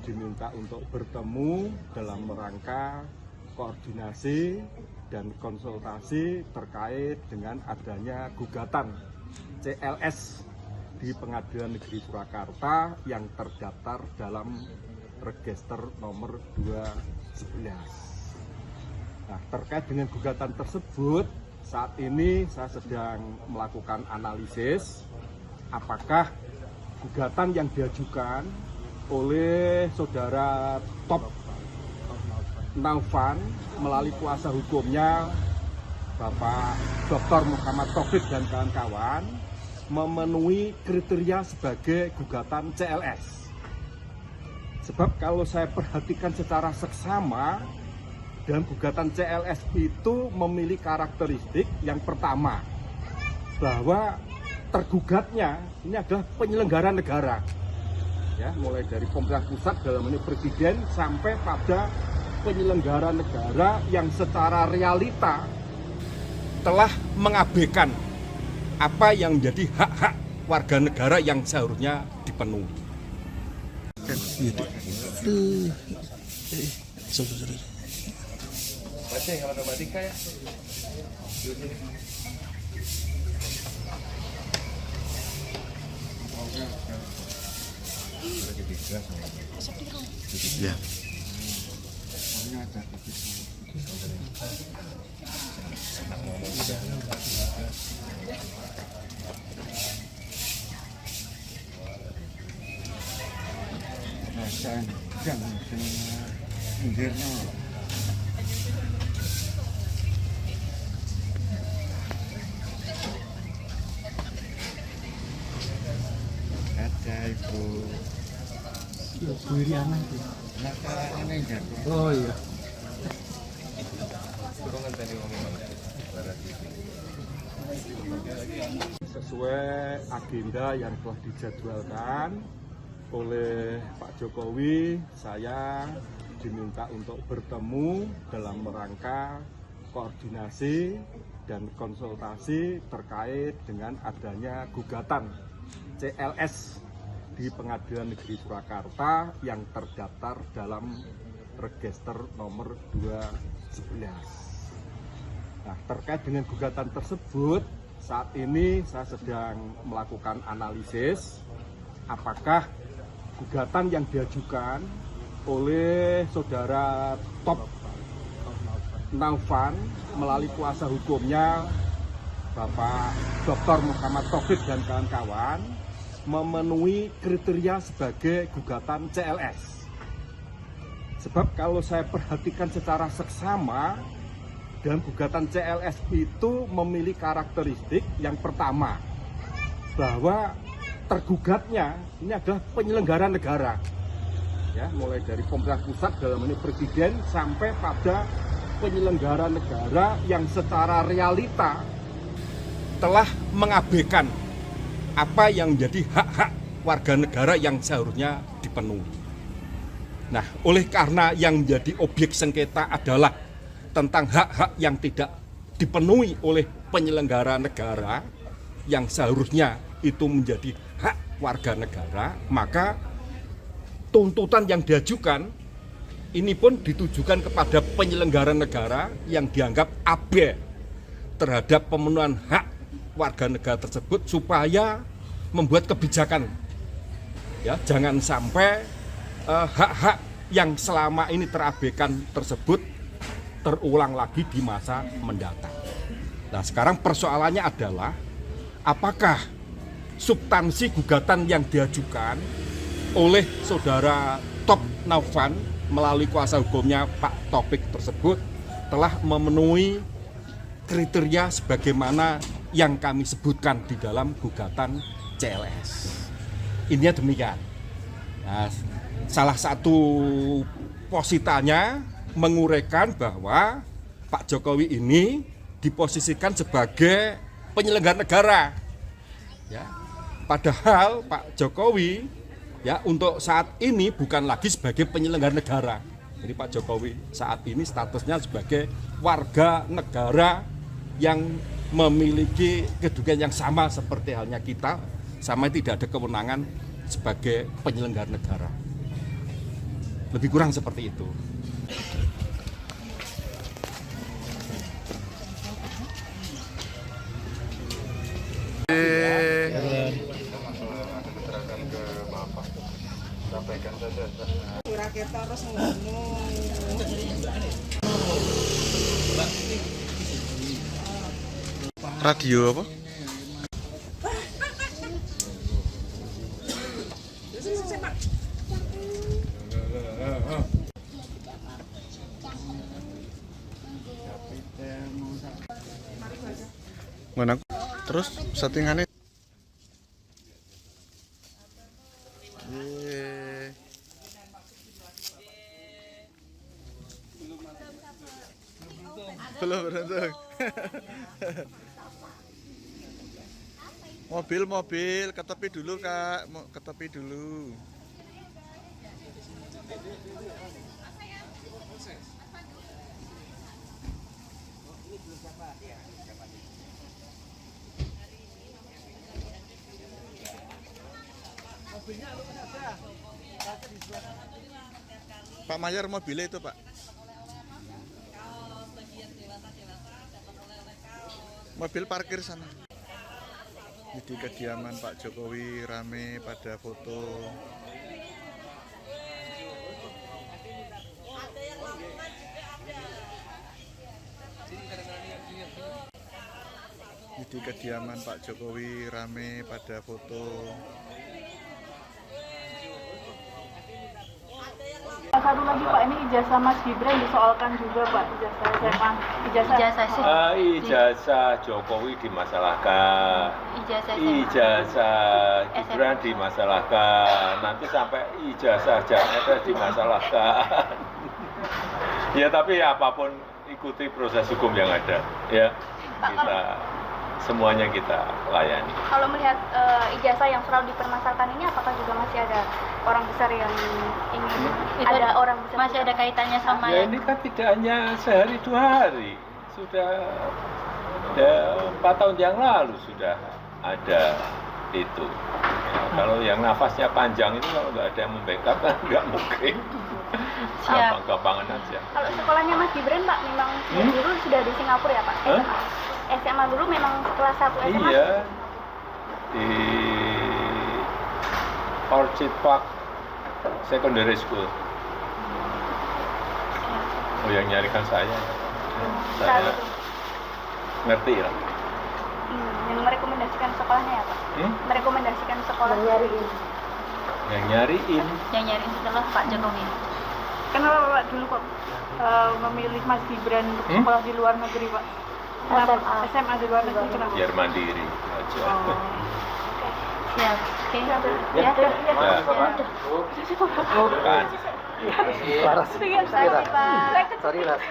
diminta untuk bertemu dalam rangka koordinasi dan konsultasi terkait dengan adanya gugatan CLS di Pengadilan Negeri Surakarta yang terdaftar dalam register nomor 211. Nah, terkait dengan gugatan tersebut, saat ini saya sedang melakukan analisis apakah gugatan yang diajukan oleh saudara Top Naufan melalui kuasa hukumnya Bapak Dr. Muhammad Taufik dan kawan-kawan memenuhi kriteria sebagai gugatan CLS. Sebab kalau saya perhatikan secara seksama, dan gugatan CLS itu memiliki karakteristik yang pertama, bahwa tergugatnya ini adalah penyelenggara negara, ya, mulai dari pemerintah pusat dalam ini presiden sampai pada penyelenggara negara yang secara realita telah mengabaikan apa yang menjadi hak-hak warga negara yang seharusnya dipenuhi. Baca yang matematika ya. Ya. Ada ibu. Oh iya. Sesuai agenda yang telah dijadwalkan oleh Pak Jokowi, saya diminta untuk bertemu dalam rangka koordinasi dan konsultasi terkait dengan adanya gugatan CLS di Pengadilan Negeri Surakarta yang terdaftar dalam register nomor 211. Nah, terkait dengan gugatan tersebut, saat ini saya sedang melakukan analisis apakah gugatan yang diajukan oleh saudara Top Naufan melalui kuasa hukumnya Bapak Dr. Muhammad Taufik dan kawan-kawan memenuhi kriteria sebagai gugatan CLS. Sebab kalau saya perhatikan secara seksama, dan gugatan CLS itu memiliki karakteristik yang pertama, bahwa tergugatnya ini adalah penyelenggara negara, ya, mulai dari pemerintah pusat dalam ini presiden sampai pada penyelenggara negara yang secara realita telah mengabaikan apa yang menjadi hak-hak warga negara yang seharusnya dipenuhi. Nah, oleh karena yang menjadi objek sengketa adalah tentang hak-hak yang tidak dipenuhi oleh penyelenggara negara yang seharusnya itu menjadi hak warga negara, maka tuntutan yang diajukan ini pun ditujukan kepada penyelenggara negara yang dianggap abai terhadap pemenuhan hak warga negara tersebut supaya membuat kebijakan, ya, jangan sampai hak-hak yang selama ini terabaikan tersebut terulang lagi di masa mendatang. Nah, sekarang persoalannya adalah apakah substansi gugatan yang diajukan oleh saudara Top Naufan melalui kuasa hukumnya Pak Taufik tersebut telah memenuhi kriteria sebagaimana yang kami sebutkan di dalam gugatan CLS. Ininya demikian. Nah, salah satu positanya menguraikan bahwa Pak Jokowi ini diposisikan sebagai penyelenggara negara, ya. Padahal Pak Jokowi, ya, untuk saat ini bukan lagi sebagai penyelenggara negara. Jadi Pak Jokowi saat ini statusnya sebagai warga negara yang memiliki kedudukan yang sama seperti halnya kita, sama tidak ada kewenangan sebagai penyelenggara negara. Lebih kurang seperti itu. Radio apa? Mana? Terus settingannya? Yeay. Belum beruntung. Mobil, ke tepi dulu Kak, mau ke tepi dulu. Pak Mayor mobilnya itu Pak. Mobil parkir sana. Di kediaman Pak Jokowi rame pada foto. Di kediaman Pak Jokowi rame pada foto. Satu lagi Pak, ini ijazah Mas Gibran disoalkan juga Pak, ijazah SMA, Ijazah Jokowi dimasalahkan, ijazah Gibran dimasalahkan, nanti sampai ijazah Janet dimasalahkan. Ya tapi apapun ikuti proses hukum yang ada, ya semuanya kita layani. Kalau melihat ijazah yang selalu dipermasalahkan ini, apakah juga masih ada orang besar yang ingin ada orang besar masih ada kaitannya sama ya? Ini kan tidak hanya sehari 2 hari, sudah 4 tahun yang lalu sudah ada itu. Ya, kalau yang nafasnya panjang itu kalau nggak ada yang membackup kan nggak mungkin. Gampang-gampangan aja. Kalau sekolahnya Mas Gibran Pak memang dulu sudah di Singapura ya Pak? SMA dulu memang kelas 1 SMA? Iya, di Orchid Park Secondary School. Oh, yang nyarikan saya ngerti lah. Yang merekomendasikan sekolahnya ya Pak? Merekomendasikan sekolah Yang nyariin setelah Pak Jokowi. Kenapa Pak dulu kok memilih Mas Gibran untuk sekolah di luar negeri Pak? SMA di luar negeri kenapa? Biar mandiri aja. Ya, oke. Ya. Bukan. Sorry, Mas.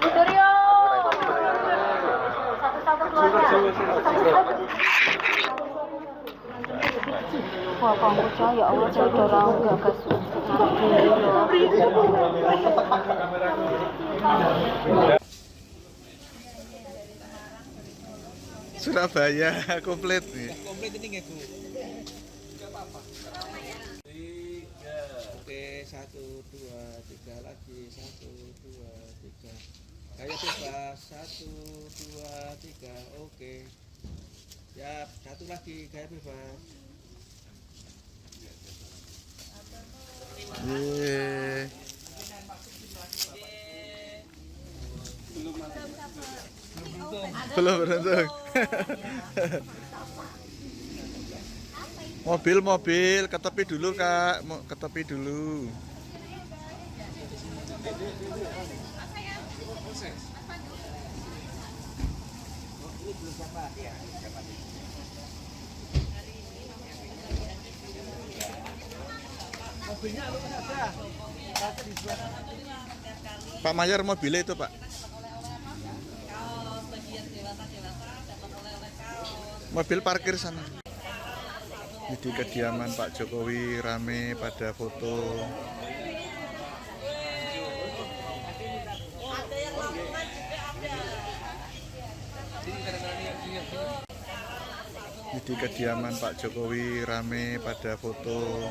Budorio. Satu-satu keluarga. Wah, kamu percaya Allah saya dorong gagas. Surabaya komplit nih. Komplit ini nggak Bu? Oke, 1, 2, 3 lagi, 1, 2, 3. Gaya bebas, 1, 2, 3. Oke. Ya, 1 lagi, gaya bebas. Yeay. Belum beruntung. Mobil, ke tepi dulu Kak, mau ke tepi dulu. Pak Mayor mobilnya itu Pak. Mobil parkir sana. Di kediaman Pak Jokowi rame pada foto. Di kediaman Pak Jokowi rame pada foto.